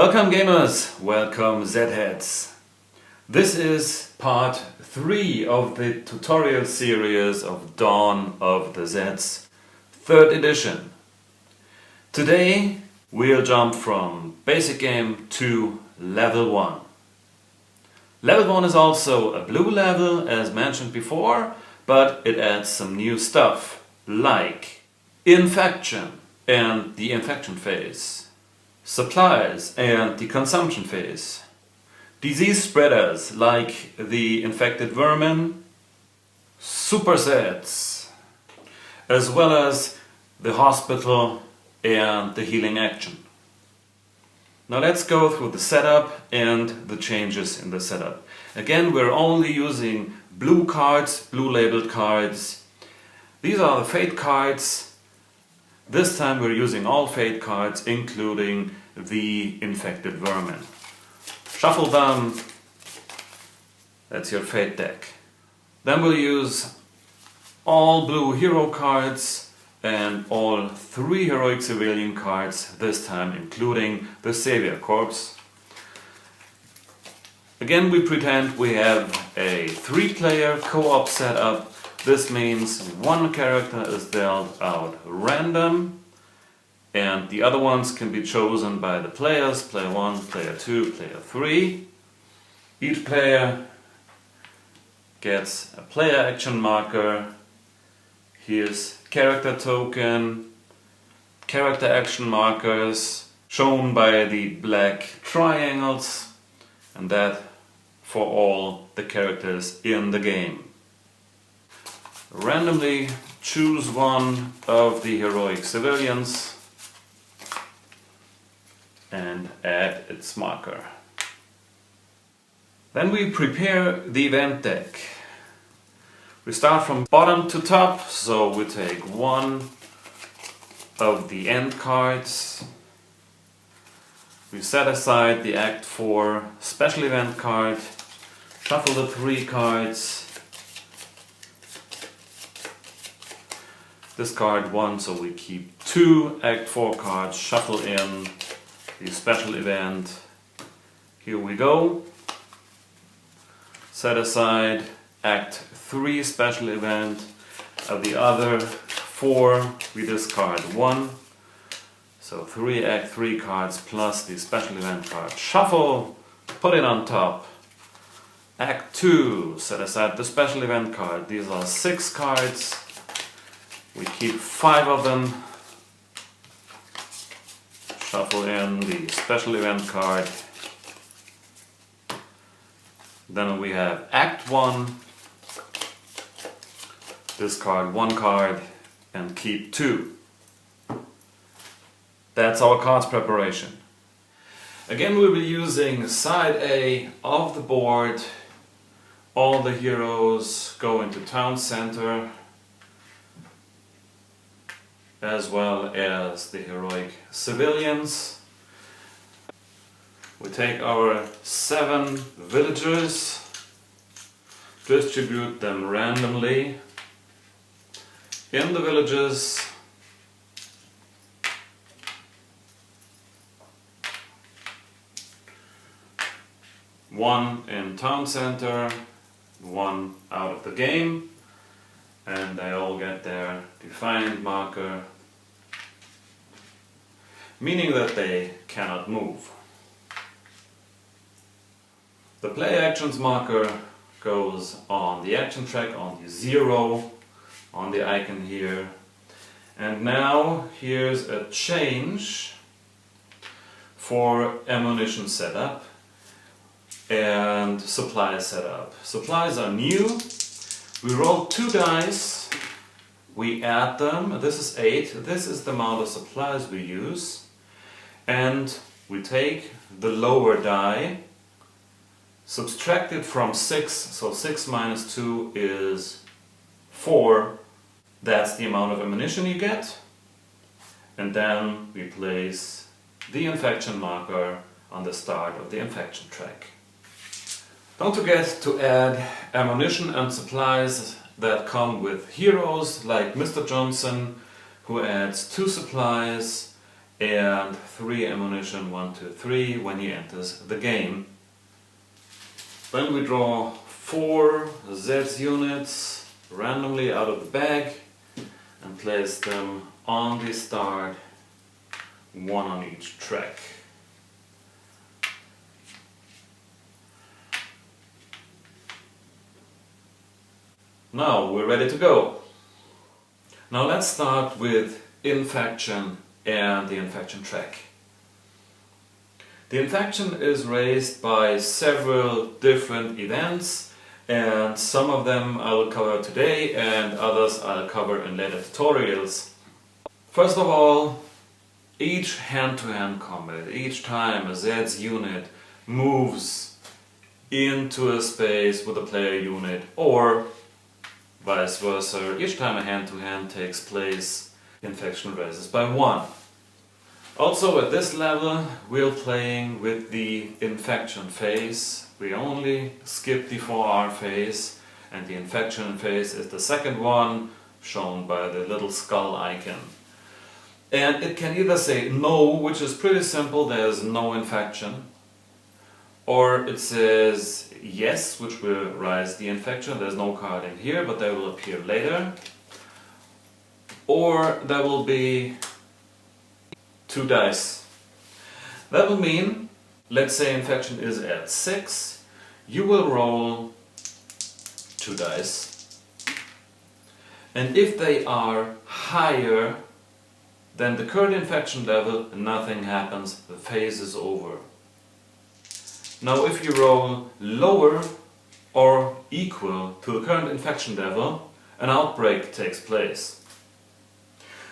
Welcome gamers, welcome Zeds. This is part 3 of the tutorial series of Dawn of the Zeds, 3rd edition. Today we'll jump from basic game to level 1. Level 1 is also a blue level as mentioned before, but it adds some new stuff like infection and the infection phase, supplies and the consumption phase, disease spreaders like the infected vermin, super Zeds, as well as the hospital and the healing action. Now let's go through the setup and the changes in the setup. Again, we're only using blue cards, blue labeled cards. These are the fate cards. This time we're using all fate cards, including the infected vermin. Shuffle them. That's your fate deck. Then we'll use all blue hero cards and all 3 heroic civilian cards, this time including the Savior Corps. Again, we pretend we have a 3-player co-op setup. This means one character is dealt out random and the other ones can be chosen by the players, player 1, player 2, player 3. Each player gets a player action marker. Here's character token, character action markers shown by the black triangles, and that for all the characters in the game. Randomly choose one of the heroic civilians and add its marker. Then we prepare the event deck. We start from bottom to top, so we take one of the end cards. We set aside the Act 4 special event card, shuffle the 3 cards, discard 1, so we keep 2 Act 4 cards, shuffle in the special event. Here we go. Set aside Act 3 special event. Of the other 4 we discard 1. So 3 Act 3 cards plus the special event card. Shuffle, put it on top. Act 2, set aside the special event card. These are 6 cards. We keep 5 of them. Shuffle in the special event card. Then we have Act 1. Discard 1 card and keep 2. That's our cards preparation. Again, we'll be using side A of the board. All the heroes go into town center, as well as the heroic civilians. We take our 7 villagers, distribute them randomly in the villages. One in town center, 1 out of the game, and they all get their defined marker, meaning that they cannot move. The player actions marker goes on the action track, on the 0, on the icon here. And now here's a change for ammunition setup and supply setup. Supplies are new. We roll 2 dice, we add them. This is 8. This is the amount of supplies we use. And we take the lower die, subtract it from 6, so 6 minus 2 is 4. That's the amount of ammunition you get. And then we place the infection marker on the start of the infection track. Don't forget to add ammunition and supplies that come with heroes like Mr. Johnson, who adds 2 supplies, and 3 ammunition 1, 2, 3 when he enters the game. Then we draw 4 Zeds units randomly out of the bag and place them on the start, 1 on each track. Now we're ready to go. Now let's start with infection and the infection track. The infection is raised by several different events, and some of them I will cover today and others I'll cover in later tutorials. First of all, each hand-to-hand combat, each time a Zeds unit moves into a space with a player unit, or vice versa, each time a hand-to-hand takes place, infection raises by 1. Also at this level we're playing with the infection phase. We only skip the 4R phase, and the infection phase is the second one, shown by the little skull icon. And it can either say no, which is pretty simple, there's no infection, or it says yes, which will rise the infection, there's no card in here, but they will appear later. Or there will be 2 dice. That will mean, let's say infection is at 6, you will roll 2 dice, and if they are higher than the current infection level, nothing happens, the phase is over. Now if you roll lower or equal to the current infection level, an outbreak takes place.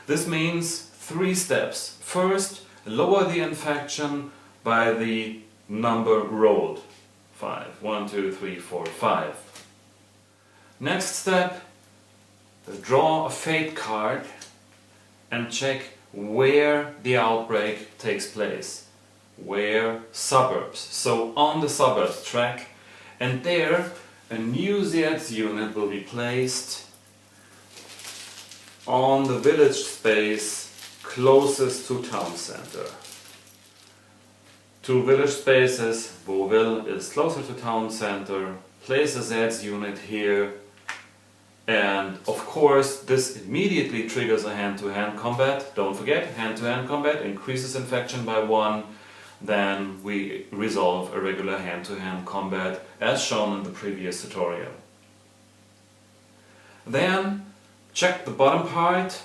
This means 3 steps. First, lower the infection by the number rolled. 5. 1, 2, 3, 4, 5. Next step, draw a fate card and check where the outbreak takes place. Where? Suburbs. So on the suburbs track, and there a new Zeds unit will be placed on the village space closest to town center. 2 village spaces, Beauville is closer to town center, place a Zeds unit here, and of course this immediately triggers a hand-to-hand combat. Don't forget, hand-to-hand combat increases infection by 1, then we resolve a regular hand-to-hand combat as shown in the previous tutorial. Then check the bottom part,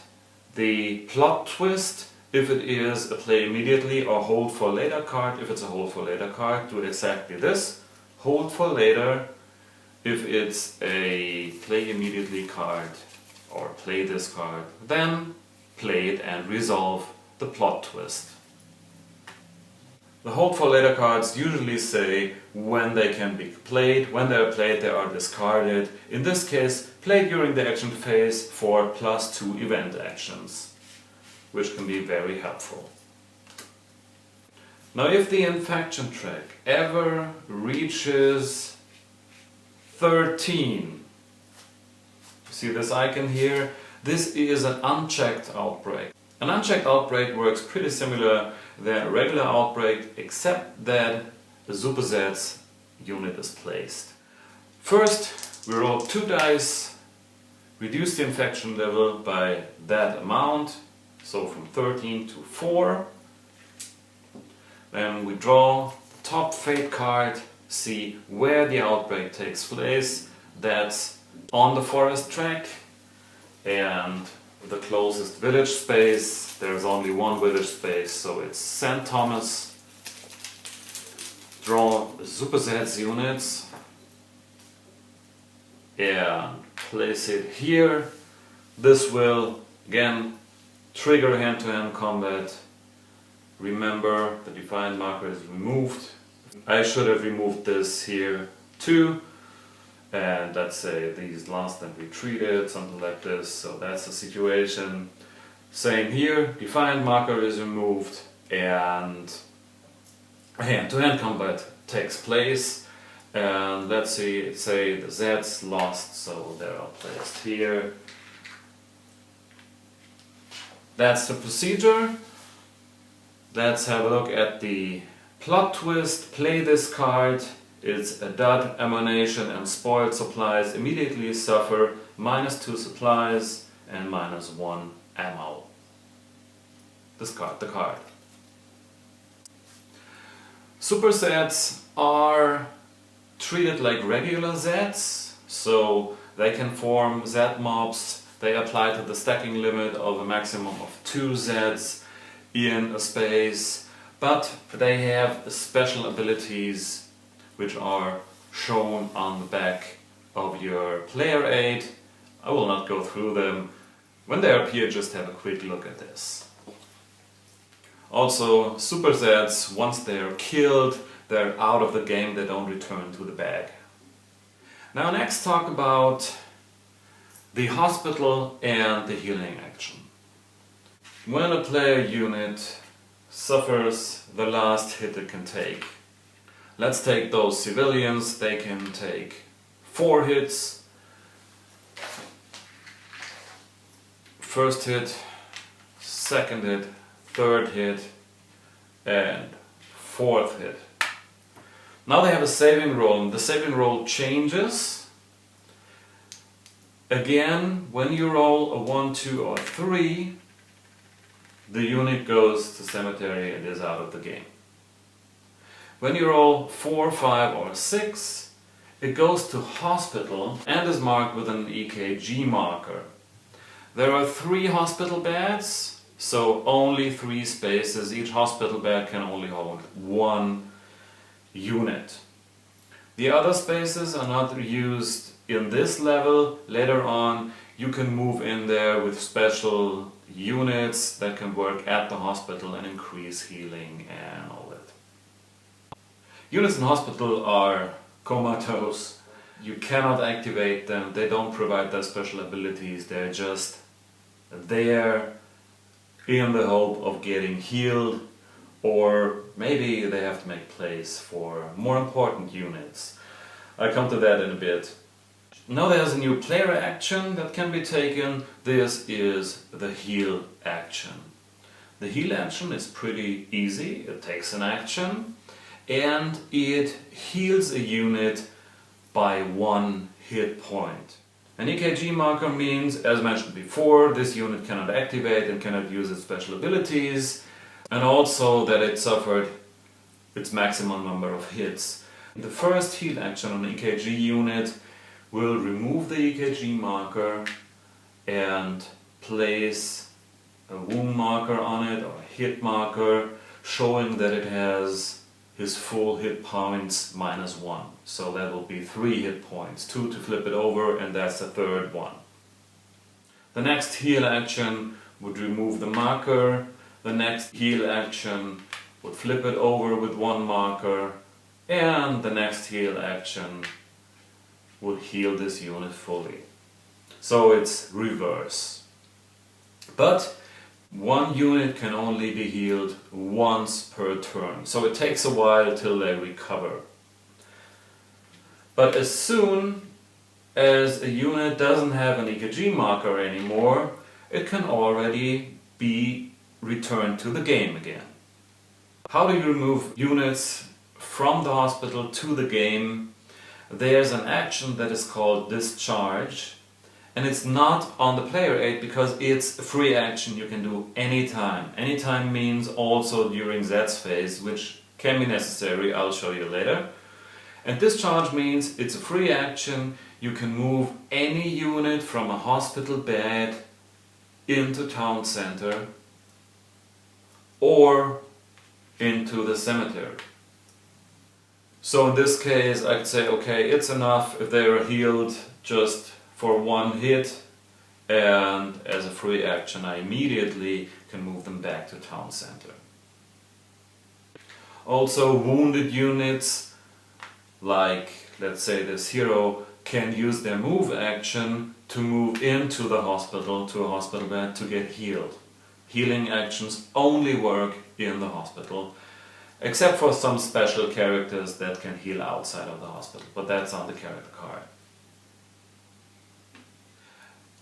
the plot twist, if it is a play immediately or hold for later card. If it's a hold for later card, do exactly this, hold for later. If it's a play immediately card or play this card, then play it and resolve the plot twist. The hold for later cards usually say when they can be played. When they are played, they are discarded. In this case, play during the action phase for +2 event actions, which can be very helpful. Now if the infection track ever reaches 13, see this icon here? This is an unchecked outbreak. An unchecked outbreak works pretty similar than a regular outbreak, except that the Super Zeds unit is placed. First, we roll 2 dice, reduce the infection level by that amount, so from 13 to 4. Then we draw the top fate card, see where the outbreak takes place. That's on the forest track, and the closest village space, there's only 1 village space, so it's St. Thomas. Draw Super Zeds units and place it here. This will again trigger hand-to-hand combat. Remember, the defined marker is removed. I should have removed this here too. And let's say these last and retreated, something like this, so that's the situation. Same here, defined marker is removed and hand-to-hand combat takes place. And let's see, say the Zeds lost, so they're all placed here. That's the procedure. Let's have a look at the plot twist. Play this card. It's a dud, ammunition and spoiled supplies immediately suffer -2 supplies and -1 ammo. Discard the card. Super Zeds are treated like regular Zeds, so they can form Zed mobs. They apply to the stacking limit of a maximum of 2 Zeds in a space, but they have special abilities which are shown on the back of your player aid. I will not go through them. When they appear, just have a quick look at this. Also, Super Zeds, once they are killed, they're out of the game, they don't return to the bag. Now next talk about the hospital and the healing action. When a player unit suffers the last hit it can take. Let's take those civilians, they can take 4 hits. First hit, second hit, third hit and 4th hit. Now they have a saving roll, and the saving roll changes. Again, when you roll a 1, 2 or 3, the unit goes to cemetery and is out of the game. When you roll 4, 5 or 6, it goes to hospital and is marked with an EKG marker. There are 3 hospital beds, so only 3 spaces. Each hospital bed can only hold 1 unit. The other spaces are not used in this level. Later on you can move in there with special units that can work at the hospital and increase healing and all that. Units in hospital are comatose. You cannot activate them, they don't provide their special abilities, they're just there in the hope of getting healed, or maybe they have to make place for more important units. I'll come to that in a bit. Now there's a new player action that can be taken. This is the heal action. The heal action is pretty easy. It takes an action and it heals a unit by 1 hit point. An EKG marker means, as mentioned before, this unit cannot activate and cannot use its special abilities, and also that it suffered its maximum number of hits. The first heal action on an EKG unit will remove the EKG marker and place a wound marker on it, or a hit marker, showing that it has his full hit points -1. So that will be 3 hit points, 2 to flip it over, and that's the 3rd one. The next heal action would remove the marker. The next heal action would flip it over with 1 marker, and the next heal action would heal this unit fully. So it's reverse. But 1 unit can only be healed once per turn, so it takes a while till they recover. But as soon as a unit doesn't have an EKG marker anymore, it can already be returned to the game again. How do you remove units from the hospital to the game? There's an action that is called discharge, and it's not on the player aid because it's a free action you can do anytime. Anytime means also during Zeds phase, which can be necessary, I'll show you later. And discharge means it's a free action, you can move any unit from a hospital bed into town center or into the cemetery. So in this case I'd say, okay, it's enough if they are healed just for 1 hit, and as a free action I immediately can move them back to town center. Also, wounded units, like let's say this hero, can use their move action to move into the hospital, to a hospital bed, to get healed. Healing actions only work in the hospital, except for some special characters that can heal outside of the hospital, but that's on the character card.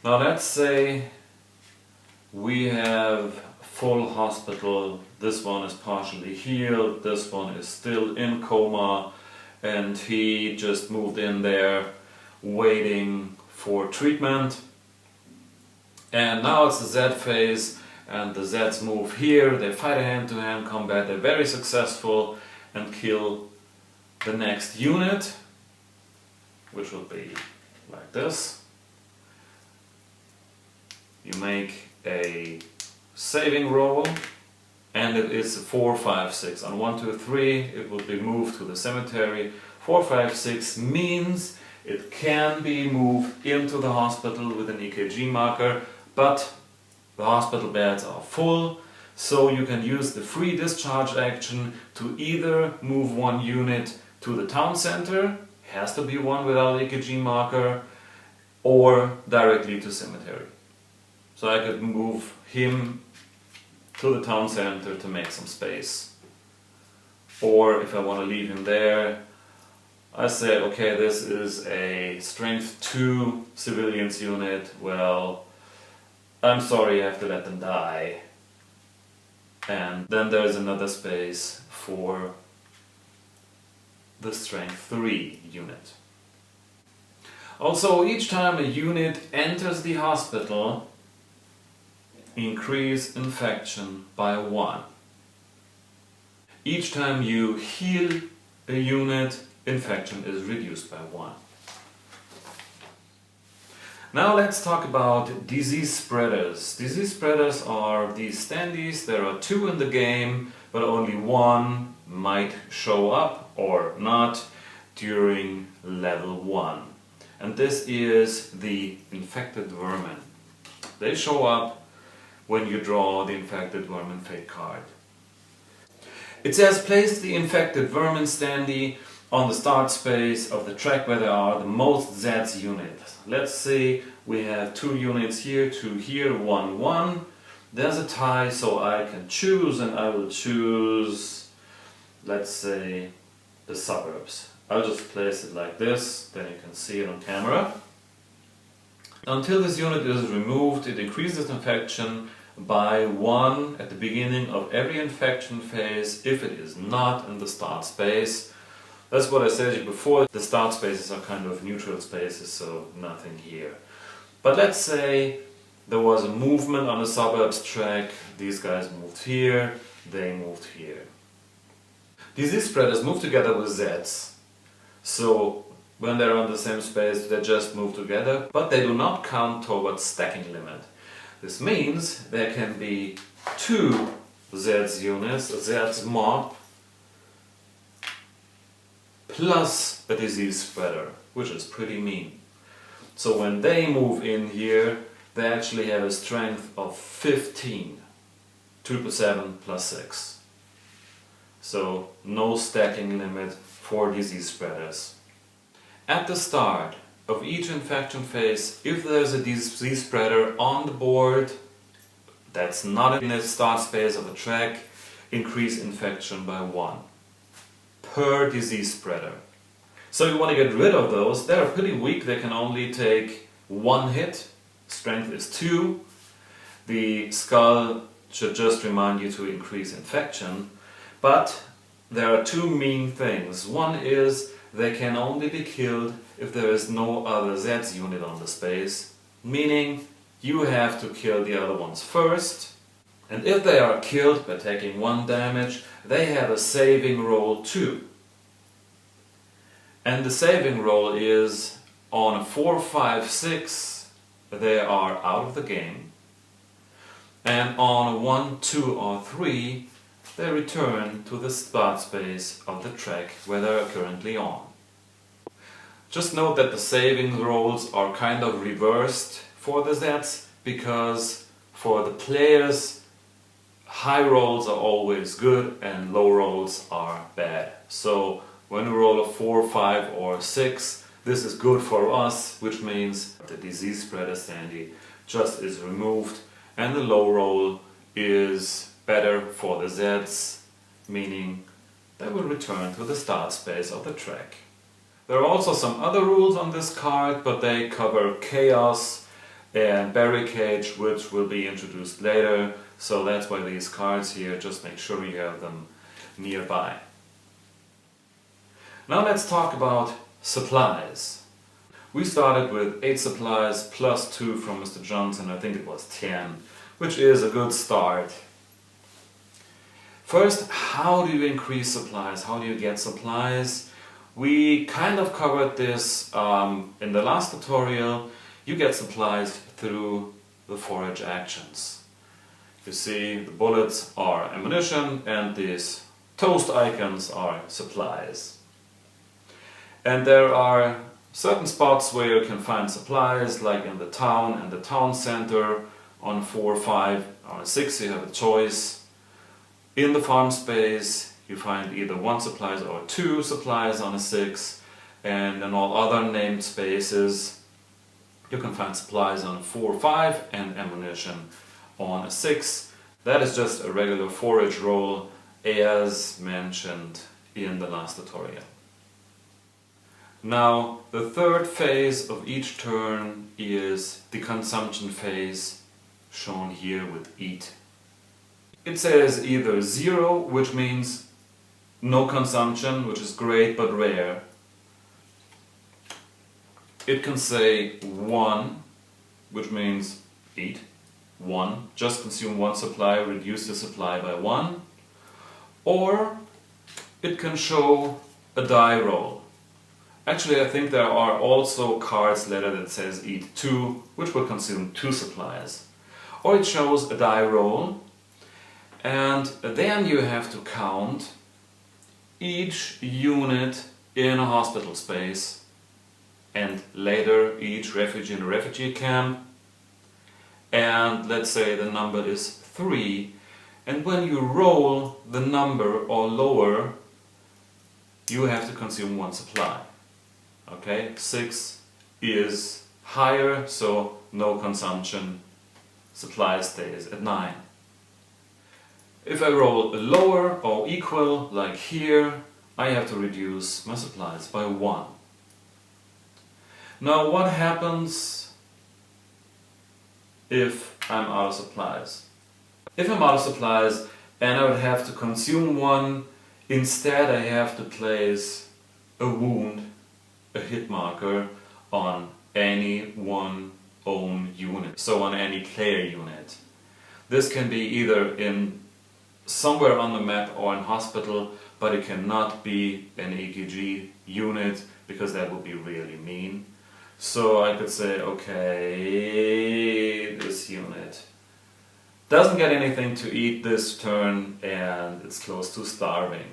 Now let's say we have full hospital. This one is partially healed, this one is still in coma, and he just moved in there waiting for treatment. And now it's the Zed phase, and the Zeds move here, they fight a hand-to-hand combat, they're very successful and kill the next unit, which will be like this. You make a saving roll, and it is 4, 5, 6. On 1, 2, 3 it will be moved to the cemetery. 4, 5, 6 means it can be moved into the hospital with an EKG marker, but the hospital beds are full, so you can use the free discharge action to either move one unit to the town center, has to be one without EKG marker, or directly to cemetery. So I could move him to the town center to make some space. Or if I want to leave him there, I say, okay, this is a strength 2 civilians unit, well, I'm sorry, I have to let them die. And then there's another space for the strength 3 unit. Also, each time a unit enters the hospital, increase infection by 1. Each time you heal a unit, infection is reduced by 1. Now let's talk about disease spreaders. Disease spreaders are these standees. There are 2 in the game, but only 1 might show up or not during level 1. And this is the infected vermin. They show up when you draw the infected vermin fate card. It says place the infected vermin standee on the start space of the track where there are the most Zeds units. Let's say we have 2 units here, 2 here, 1, 1. There's a tie, so I can choose, and I will choose, let's say, the suburbs. I'll just place it like this, then you can see it on camera. Until this unit is removed, it increases infection by 1 at the beginning of every infection phase if it is not in the start space. That's what I said to you before. The start spaces are kind of neutral spaces, so nothing here. But let's say there was a movement on the suburbs track. These guys moved here, they moved here. Disease spreaders move together with Zeds. So when they're on the same space, they just move together, but they do not count towards stacking limit. This means there can be 2 Zeds units, a Zeds mob, plus a disease spreader, which is pretty mean. So when they move in here, they actually have a strength of 15. 2 plus 7 plus 6. So no stacking limit for disease spreaders. At the start of each infection phase, if there's a disease spreader on the board that's not in the start space of a track, increase infection by 1 per disease spreader. So you want to get rid of those. They're pretty weak, they can only take 1 hit, strength is 2. The skull should just remind you to increase infection, but there are 2 mean things. One is they can only be killed if there is no other Zeds unit on the space, meaning you have to kill the other ones first, and if they are killed by taking 1 damage, they have a saving roll 2. And the saving roll is on a 4, 5, 6 they are out of the game, and on a 1, 2 or 3 they return to the start space of the track where they are currently on. Just note that the saving rolls are kind of reversed for the Zeds, because for the players high rolls are always good and low rolls are bad. So when we roll a 4, 5 or 6, this is good for us, which means the disease spreader standee just is removed, and the low roll is better for the Zeds, meaning they will return to the start space of the track. There are also some other rules on this card, but they cover chaos and barricade, which will be introduced later. So that's why these cards here, just make sure you have them nearby. Now let's talk about supplies. We started with 8 supplies plus 2 from Mr. Johnson, I think it was 10, which is a good start. First, how do you increase supplies? How do you get supplies? We kind of covered this in the last tutorial. You get supplies through the forage actions. You see the bullets are ammunition and these toast icons are supplies. And there are certain spots where you can find supplies, like in the town and the town center. On 4, 5 or 6 you have a choice. In the farm space you find either 1 supplies or 2 supplies on a 6, and in all other named spaces you can find supplies on a 4, 5 and ammunition on a 6. That is just a regular forage roll as mentioned in the last tutorial. Now the third phase of each turn is the consumption phase, shown here with eat. It says either 0, which means no consumption, which is great but rare. It can say 1, which means eat 1, just consume 1 supply, reduce the supply by 1. Or it can show a die roll. Actually, I think there are also cards later that says eat 2, which will consume 2 supplies. Or it shows a die roll, and then you have to count each unit in a hospital space, and later each refugee in a refugee camp. And let's say the number is 3, and when you roll the number or lower, you have to consume 1 supply. Okay, 6 is higher, so no consumption, supply stays at 9. If I roll lower or equal, like here, I have to reduce my supplies by 1. Now what happens if I'm out of supplies? If I'm out of supplies and I would have to consume 1, instead I have to place a wound, a hit marker, on any one own unit, so on any player unit. This can be either in somewhere on the map or in hospital, but it cannot be an EKG unit, because that would be really mean. So I could say, okay, this unit doesn't get anything to eat this turn and it's close to starving.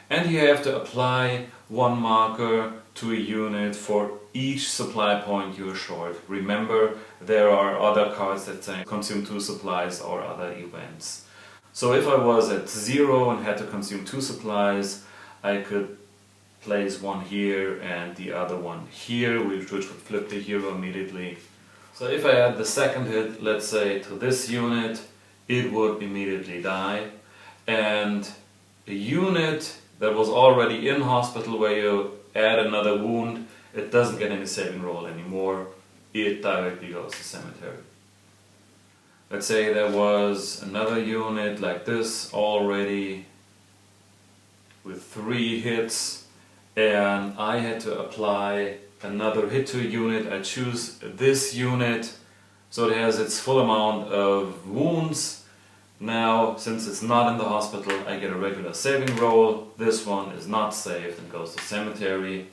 And you have to apply 1 marker to a unit for each supply point you're short. Remember, there are other cards that say consume 2 supplies or other events. So if I was at 0 and had to consume 2 supplies, I could place 1 here and the other one here, which would flip the hero immediately. So if I add the second hit, let's say, to this unit, it would immediately die. And a unit that was already in hospital, where you add another wound, it doesn't get any saving roll anymore, it directly goes to cemetery. Let's say there was another unit like this already with 3 hits, and I had to apply another hit to a unit. I choose this unit so it has its full amount of wounds. Now, since it's not in the hospital, I get a regular saving roll. This one is not saved and goes to cemetery.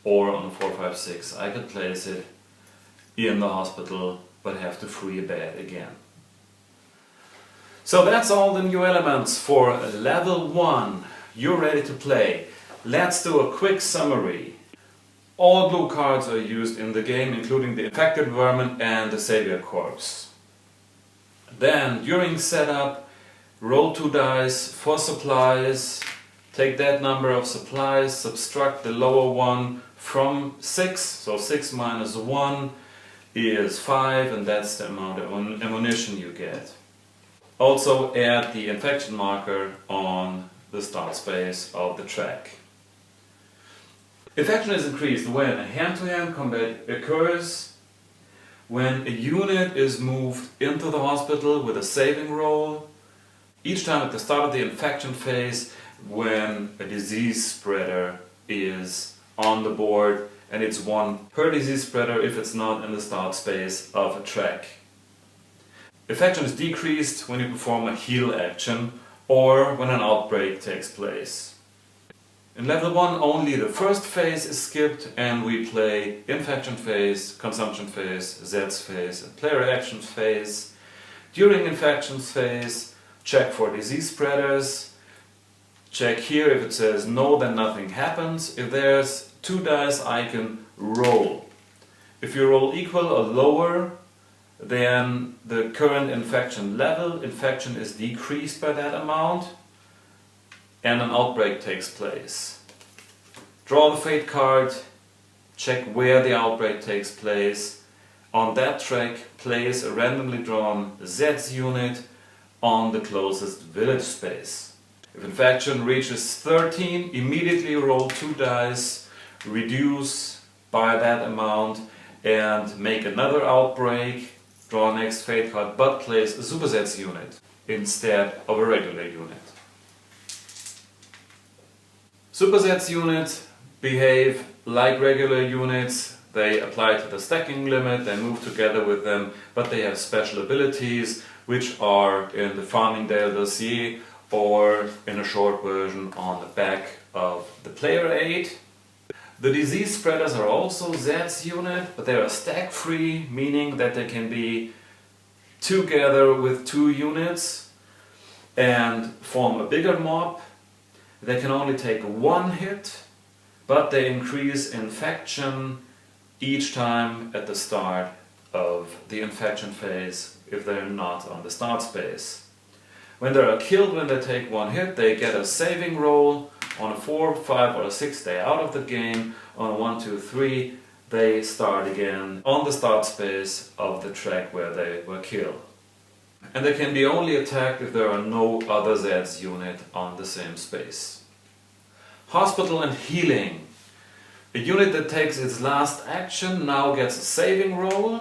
Or on a 4, 5, 6, I could place it in the hospital, but have to free a bed again. So that's all the new elements for level 1. You're ready to play. Let's do a quick summary. All blue cards are used in the game, including the infected vermin and the savior corpse. Then, during setup, roll 2 dice for supplies, take that number of supplies, subtract the lower one from 6, so 6 minus 1 is 5, and that's the amount of ammunition you get. Also add the infection marker on the start space of the track. Infection is increased when a hand-to-hand combat occurs, when a unit is moved into the hospital with a saving roll, each time at the start of the infection phase, when a disease spreader is on the board, and it's one per disease spreader if it's not in the start space of a track. Infection is decreased when you perform a heal action or when an outbreak takes place. In level 1 only the first phase is skipped and we play infection phase, consumption phase, Zeds phase and player actions phase. During infection phase, check for disease spreaders. Check here if it says no, then nothing happens. If there's 2 dice, I can roll. If you roll equal or lower than the current infection level, infection is decreased by that amount and an outbreak takes place. Draw the fate card, check where the outbreak takes place. On that track, place a randomly drawn Zeds unit on the closest village space. If infection reaches 13, immediately roll 2 dice, reduce by that amount and make another outbreak. Draw next fate card, but place a Super Zeds unit instead of a regular unit. Super Zeds units behave like regular units. They apply to the stacking limit, they move together with them, but they have special abilities which are in the Farmingdale dossier or in a short version on the back of the player aid. The disease spreaders are also Zeds unit, but they are stack free, meaning that they can be together with 2 units and form a bigger mob. They can only take 1 hit, but they increase infection each time at the start of the infection phase if they're not on the start space. When they are killed when they take 1 hit, they get a saving roll. On a 4, 5 or a 6 they out of the game. On a 1, 2, 3 they start again on the start space of the track where they were killed. And they can be only attacked if there are no other Zeds unit on the same space. Hospital and healing. A unit that takes its last action now gets a saving roll.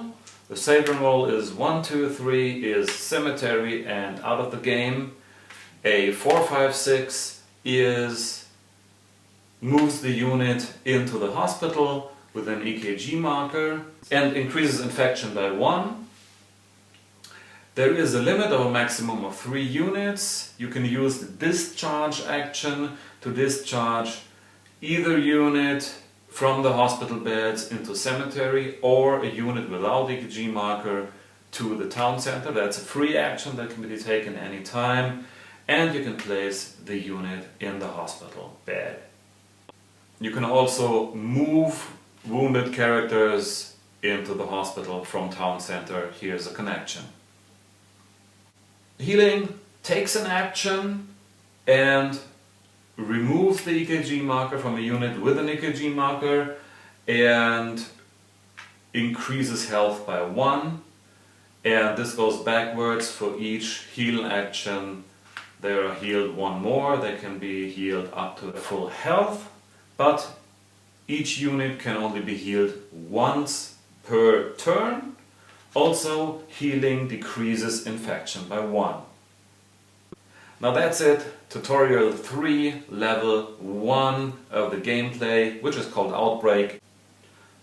The saving roll is 1, 2, 3 is cemetery and out of the game. A 4, 5, 6 is moves the unit into the hospital with an EKG marker and increases infection by 1. There is a limit of a maximum of 3 units. You can use the discharge action to discharge either unit from the hospital beds into cemetery or a unit without EKG marker to the town center. That's a free action that can be taken any time, and you can place the unit in the hospital bed. You can also move wounded characters into the hospital from town center. Here's a connection. Healing takes an action and removes the EKG marker from a unit with an EKG marker and increases health by 1. And this goes backwards for each heal action. They are healed 1 more, they can be healed up to full health. But each unit can only be healed once per turn. Also, healing decreases infection by 1. Now that's it. Tutorial 3, level 1 of the gameplay, which is called Outbreak.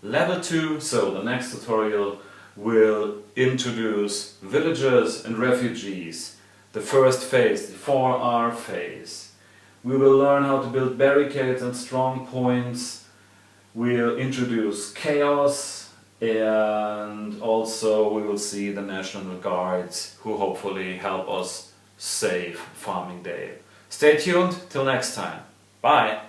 Level 2, so the next tutorial, will introduce villagers and refugees. The first phase, the 4R phase. We will learn how to build barricades and strong points. We'll introduce chaos, and also we will see the National Guards who hopefully help us save Farmingdale. Stay tuned till next time. Bye!